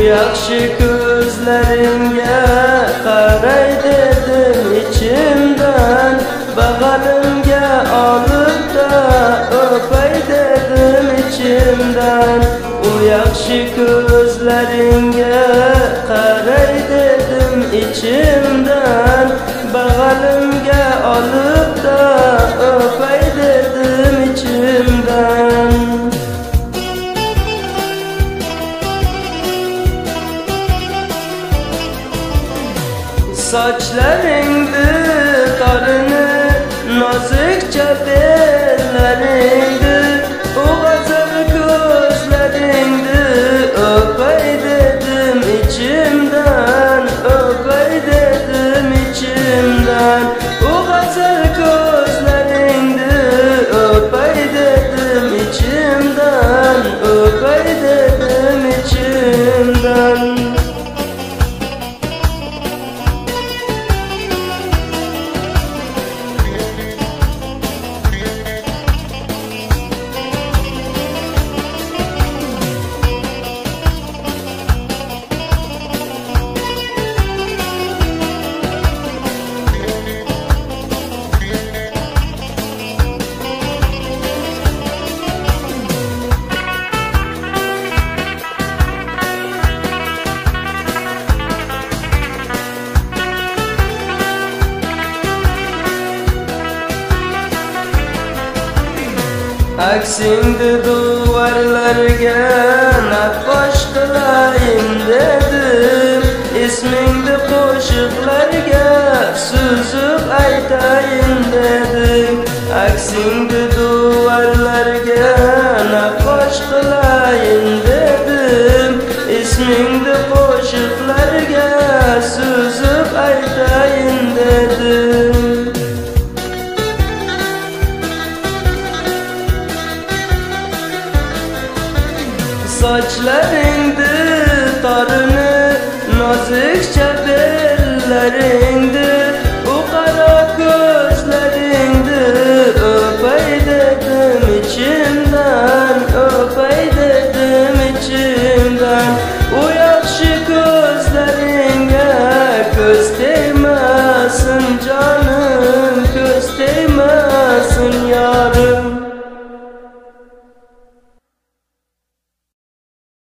yaxshi ko'zlaringga qaray dedim ichimdan, bag'alimga olib da o'pay dedim ichimdan. U yaxshi ko'zlaringga qaray dedim ichimdan, bag'alimga olib da o'pay dedim ichimdan. Saçlarındı tarını, nazikçe bellerindi, o gazal gözlerindi. Öpey dedim içimden, öpey dedim içimden. O gazal gözlerindi, öpey dedim içimden, öpey dedim içimden. Aksingdi duvarlarga naqosh qilayin dedim, ismingni qo'shiqlarga suzib aytayin dedim. Aksingdi duvarlarga naqosh qilayin dedim, ismingni qo'shiqlarga suzib aytayin dedim. Saçlarındı tarını, nazikçe bellerin.